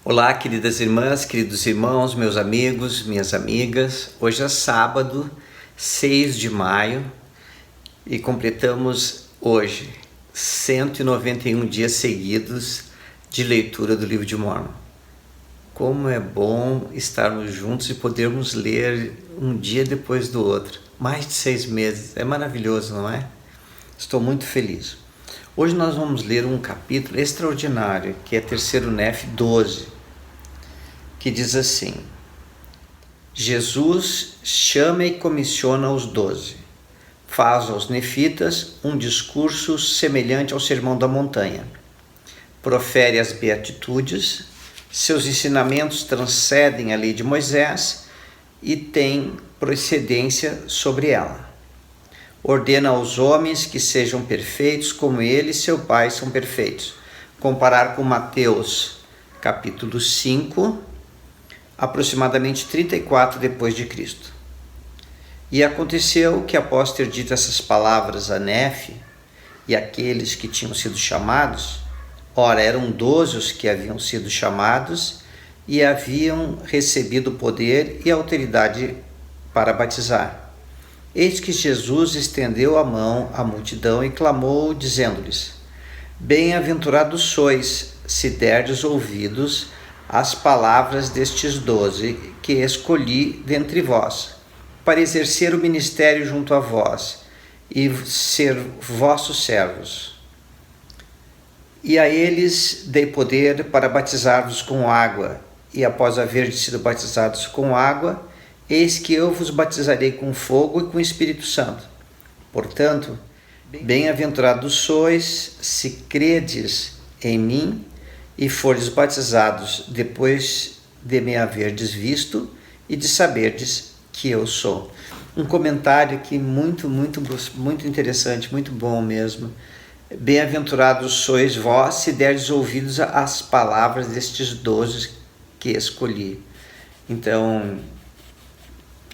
Olá, queridas irmãs, queridos irmãos, meus amigos, minhas amigas. Hoje é sábado, 6 de maio e completamos hoje 191 dias seguidos de leitura do livro de Mórmon. Como é bom estarmos juntos e podermos ler um dia depois do outro. Mais de 6 meses, é maravilhoso, não é? Estou muito feliz. Hoje nós vamos ler um capítulo extraordinário, que é 3º Nef 12, que diz assim: Jesus chama e comissiona os 12, faz aos nefitas um discurso semelhante ao Sermão da Montanha, profere as beatitudes, seus ensinamentos transcendem a lei de Moisés e têm precedência sobre ela. Ordena aos homens que sejam perfeitos como ele e seu Pai são perfeitos. Comparar com Mateus capítulo 5, aproximadamente 34 depois de Cristo. E aconteceu que, após ter dito essas palavras a Nefe e aqueles que tinham sido chamados, ora, eram 12 os que haviam sido chamados e haviam recebido poder e autoridade para batizar. Eis que Jesus estendeu a mão à multidão e clamou, dizendo-lhes: Bem-aventurados sois, se derdes ouvidos às palavras destes 12 que escolhi dentre vós, para exercer o ministério junto a vós e ser vossos servos. E a eles dei poder para batizar-vos com água, e após haverdes sido batizados com água, eis que eu vos batizarei com fogo e com Espírito Santo. Portanto, bem-aventurados sois, se credes em mim e fordes batizados depois de me haverdes visto e de saberdes que eu sou. Um comentário aqui muito interessante, muito bom mesmo. Bem-aventurados sois vós, se derdes ouvidos às palavras destes 12 que escolhi. Então,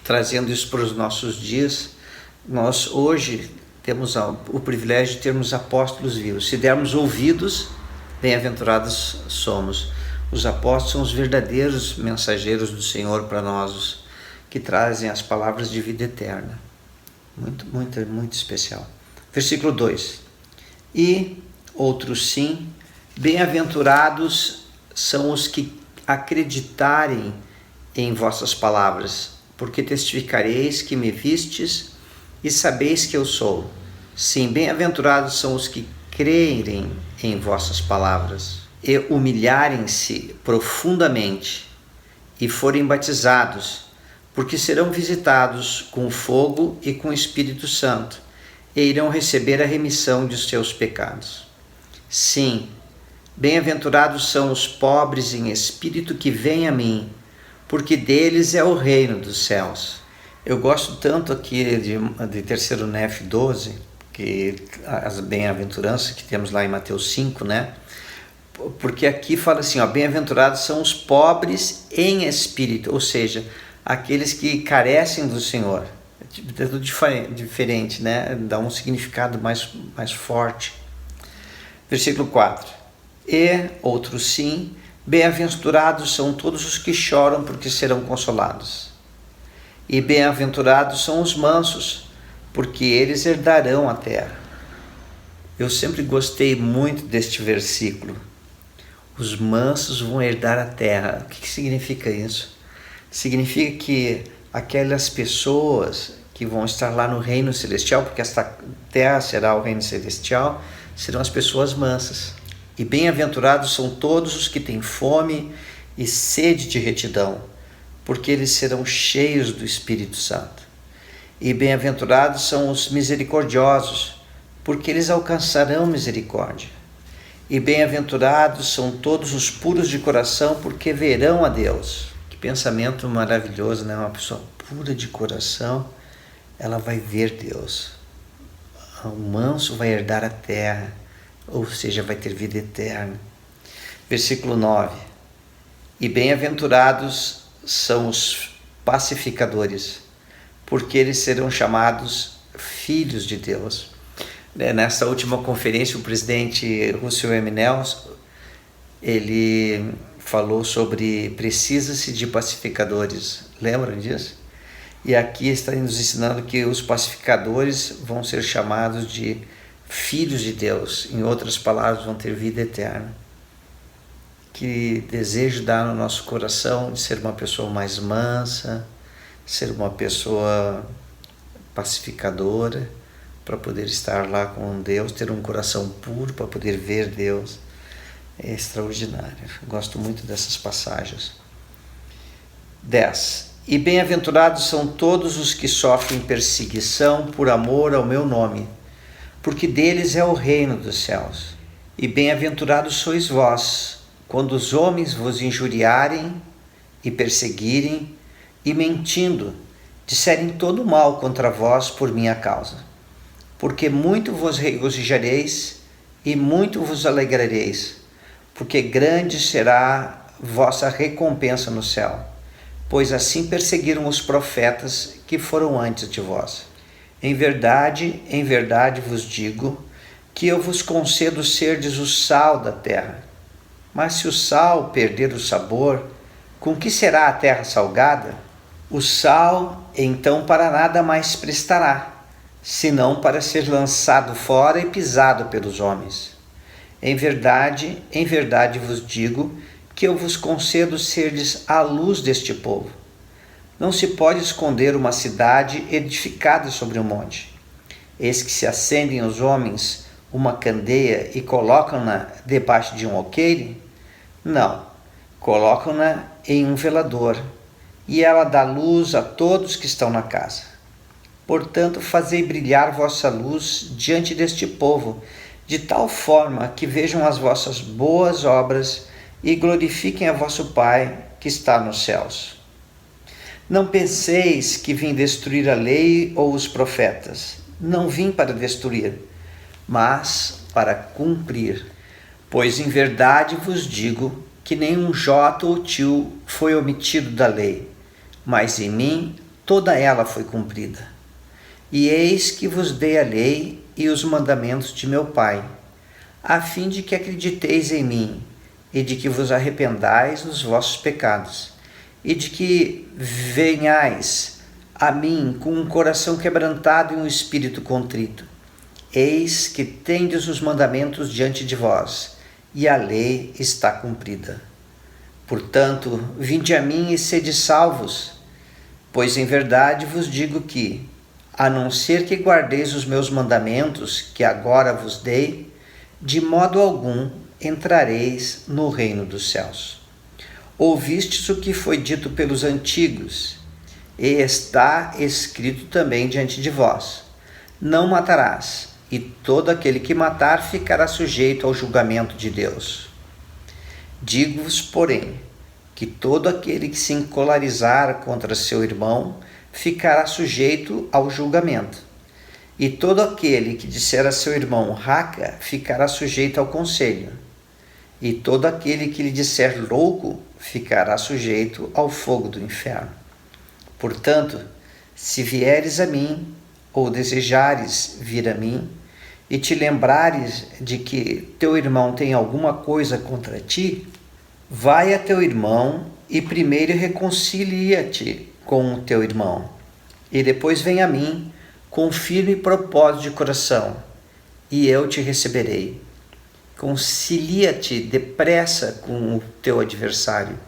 trazendo isso para os nossos dias, nós hoje temos o privilégio de termos apóstolos vivos. Se dermos ouvidos, bem-aventurados somos. Os apóstolos são os verdadeiros mensageiros do Senhor para nós, que trazem as palavras de vida eterna. Muito especial. Versículo 2. E outros sim, bem-aventurados são os que acreditarem em vossas palavras, porque testificareis que me vistes e sabeis que eu sou. Sim, bem-aventurados são os que crerem em vossas palavras e humilharem-se profundamente e forem batizados, porque serão visitados com fogo e com o Espírito Santo e irão receber a remissão de seus pecados. Sim, bem-aventurados são os pobres em espírito que vêm a mim, porque deles é o reino dos céus. Eu gosto tanto aqui de 3º Nef 12, que as bem-aventuranças que temos lá em Mateus 5, né? Porque aqui fala assim, ó, bem-aventurados são os pobres em espírito, ou seja, aqueles que carecem do Senhor. É tudo diferente, né? Dá um significado mais forte. Versículo 4. E outros sim, bem-aventurados são todos os que choram, porque serão consolados. E bem-aventurados são os mansos, porque eles herdarão a terra. Eu sempre gostei muito deste versículo. Os mansos vão herdar a terra. O que significa isso? Significa que aquelas pessoas que vão estar lá no reino celestial, porque esta terra será o reino celestial, serão as pessoas mansas. E bem-aventurados são todos os que têm fome e sede de retidão, porque eles serão cheios do Espírito Santo. E bem-aventurados são os misericordiosos, porque eles alcançarão misericórdia. E bem-aventurados são todos os puros de coração, porque verão a Deus. Que pensamento maravilhoso, né? Uma pessoa pura de coração, ela vai ver Deus. O manso vai herdar a terra, ou seja, vai ter vida eterna. Versículo 9. E bem-aventurados são os pacificadores, porque eles serão chamados filhos de Deus. Nessa última conferência, o presidente Russell M. Nelson, ele falou sobre precisa-se de pacificadores. Lembram disso? E aqui está nos ensinando que os pacificadores vão ser chamados de filhos de Deus. Em outras palavras, vão ter vida eterna. Que desejo dar no nosso coração de ser uma pessoa mais mansa, ser uma pessoa pacificadora, para poder estar lá com Deus, ter um coração puro para poder ver Deus. É extraordinário. Gosto muito dessas passagens. 10. E bem-aventurados são todos os que sofrem perseguição por amor ao meu nome, porque deles é o reino dos céus. E bem-aventurados sois vós, quando os homens vos injuriarem e perseguirem, e mentindo, disserem todo mal contra vós por minha causa. Porque muito vos regozijareis e muito vos alegrareis, porque grande será vossa recompensa no céu, pois assim perseguiram os profetas que foram antes de vós. Em verdade vos digo, que eu vos concedo serdes o sal da terra. Mas se o sal perder o sabor, com que será a terra salgada? O sal então para nada mais prestará, senão para ser lançado fora e pisado pelos homens. Em verdade vos digo, que eu vos concedo serdes a luz deste povo. Não se pode esconder uma cidade edificada sobre um monte. Eis que se acendem os homens uma candeia e colocam-na debaixo de um alqueire? Não, colocam-na em um velador, e ela dá luz a todos que estão na casa. Portanto, fazei brilhar vossa luz diante deste povo, de tal forma que vejam as vossas boas obras e glorifiquem a vosso Pai que está nos céus. Não penseis que vim destruir a lei ou os profetas. Não vim para destruir, mas para cumprir. Pois em verdade vos digo que nenhum jota ou tio foi omitido da lei, mas em mim toda ela foi cumprida. E eis que vos dei a lei e os mandamentos de meu Pai, a fim de que acrediteis em mim, e de que vos arrependais dos vossos pecados, e de que venhais a mim com um coração quebrantado e um espírito contrito. Eis que tendes os mandamentos diante de vós, e a lei está cumprida. Portanto, vinde a mim e sede salvos, pois em verdade vos digo que, a não ser que guardeis os meus mandamentos, que agora vos dei, de modo algum entrareis no reino dos céus. Ouvistes o que foi dito pelos antigos, e está escrito também diante de vós: não matarás, e todo aquele que matar ficará sujeito ao julgamento de Deus. Digo-vos, porém, que todo aquele que se encolarizar contra seu irmão ficará sujeito ao julgamento. E todo aquele que disser a seu irmão raca ficará sujeito ao conselho. E todo aquele que lhe disser louco ficará sujeito ao fogo do inferno. Portanto, se vieres a mim, ou desejares vir a mim, e te lembrares de que teu irmão tem alguma coisa contra ti, vai a teu irmão e primeiro reconcilia-te com o teu irmão, e depois vem a mim com firme propósito de coração, e eu te receberei. Concilia-te depressa com o teu adversário,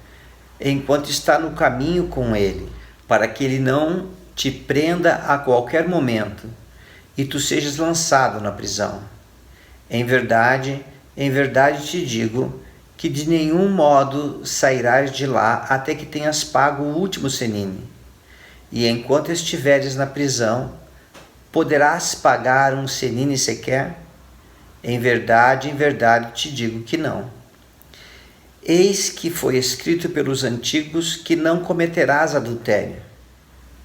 enquanto está no caminho com ele, para que ele não te prenda a qualquer momento, e tu sejas lançado na prisão. Em verdade te digo, que de nenhum modo sairás de lá até que tenhas pago o último senine. E enquanto estiveres na prisão, poderás pagar um senine sequer? Em verdade te digo que não. Eis que foi escrito pelos antigos que não cometerás adultério.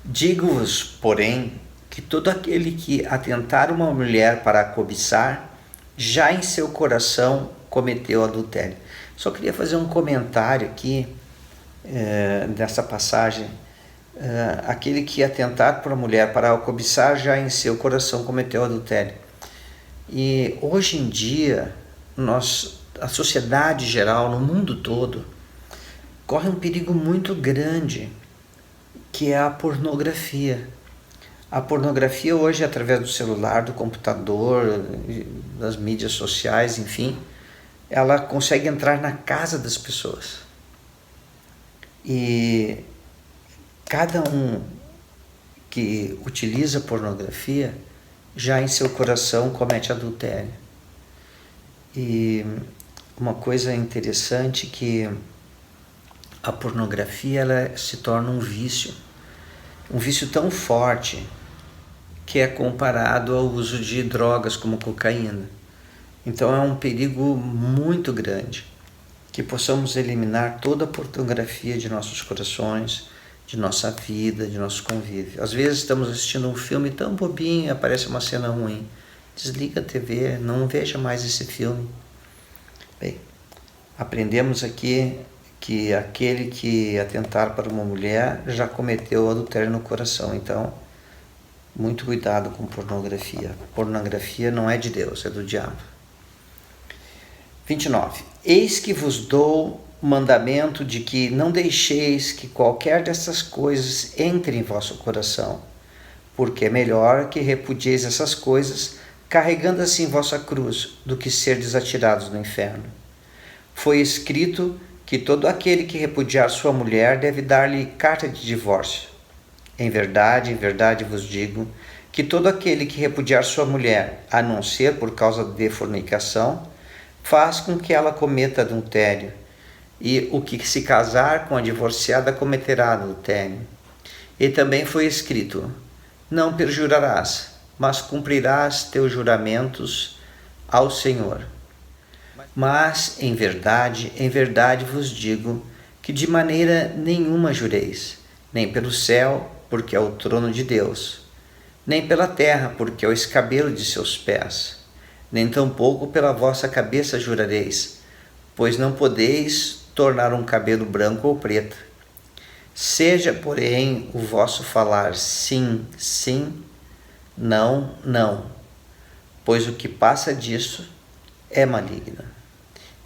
Digo-vos, porém, que todo aquele que atentar uma mulher para a cobiçar, já em seu coração cometeu adultério. Só queria fazer um comentário aqui dessa passagem. Aquele que atentar por uma mulher para a cobiçar, já em seu coração cometeu adultério. E hoje em dia, a sociedade geral, no mundo todo, corre um perigo muito grande, que é a pornografia. A pornografia hoje, através do celular, do computador, das mídias sociais, enfim, ela consegue entrar na casa das pessoas. E cada um que utiliza pornografia já em seu coração comete adultério. E uma coisa interessante é que a pornografia ela se torna um vício tão forte que é comparado ao uso de drogas como cocaína. Então é um perigo muito grande que possamos eliminar toda a pornografia de nossos corações, de nossa vida, de nosso convívio. Às vezes estamos assistindo um filme tão bobinho e aparece uma cena ruim. Desliga a TV, não veja mais esse filme. Bem, aprendemos aqui que aquele que atentar para uma mulher já cometeu adultério no coração. Então, muito cuidado com pornografia. Pornografia não é de Deus, é do diabo. 29. Eis que vos dou mandamento de que não deixeis que qualquer dessas coisas entre em vosso coração, porque é melhor que repudieis essas coisas, carregando assim vossa cruz, do que ser desatirados no inferno. Foi escrito que todo aquele que repudiar sua mulher deve dar-lhe carta de divórcio. Em verdade vos digo, que todo aquele que repudiar sua mulher, a não ser por causa de fornicação, faz com que ela cometa adultério, e o que se casar com a divorciada cometerá adultério. E também foi escrito, não perjurarás, mas cumprirás teus juramentos ao Senhor. Mas, em verdade vos digo, que de maneira nenhuma jureis, nem pelo céu, porque é o trono de Deus, nem pela terra, porque é o escabelo de seus pés, nem tampouco pela vossa cabeça jurareis, pois não podeis tornar um cabelo branco ou preto. Seja, porém, o vosso falar sim, sim, não, não, pois o que passa disso é maligno.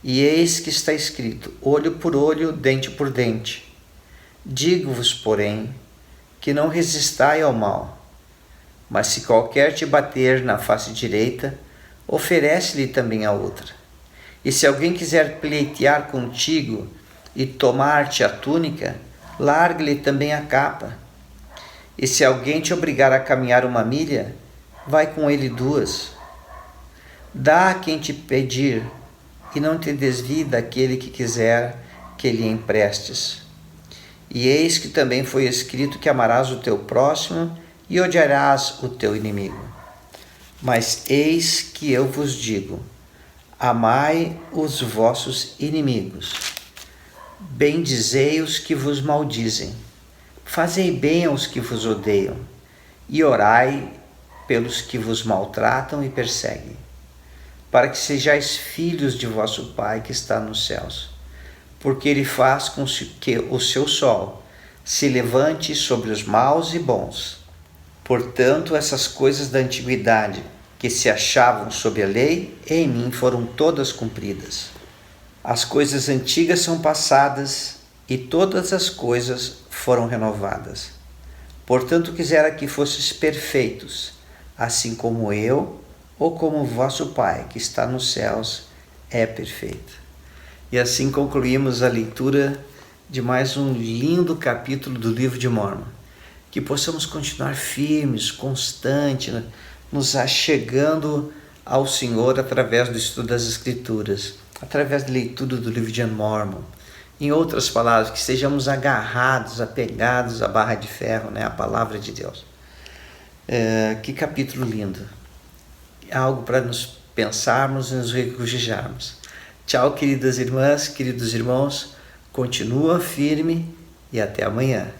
E eis que está escrito, olho por olho, dente por dente. Digo-vos, porém, que não resistai ao mal, mas se qualquer te bater na face direita, oferece-lhe também a outra. E se alguém quiser pleitear contigo e tomar-te a túnica, larga-lhe também a capa. E se alguém te obrigar a caminhar 1 milha, vai com ele 2. Dá a quem te pedir, e não te desvie daquele que quiser que lhe emprestes. E eis que também foi escrito que amarás o teu próximo e odiarás o teu inimigo. Mas eis que eu vos digo, amai os vossos inimigos, bendizei os que vos maldizem, fazei bem aos que vos odeiam, e orai pelos que vos maltratam e perseguem, para que sejais filhos de vosso Pai que está nos céus, porque Ele faz com que o seu sol se levante sobre os maus e bons. Portanto, essas coisas da antiguidade que se achavam sob a lei, em mim foram todas cumpridas. As coisas antigas são passadas e todas as coisas foram renovadas. Portanto, quisera que fosseis perfeitos, assim como eu, ou como vosso Pai, que está nos céus, é perfeito. E assim concluímos a leitura de mais um lindo capítulo do livro de Mórmon. Que possamos continuar firmes, constantes, nos achegando ao Senhor através do estudo das Escrituras, através da leitura do livro de Mórmon. Em outras palavras, que estejamos agarrados, apegados à barra de ferro, a palavra de Deus. Que capítulo lindo! Algo para nos pensarmos e nos regozijarmos. Tchau, queridas irmãs, queridos irmãos. Continua firme e até amanhã.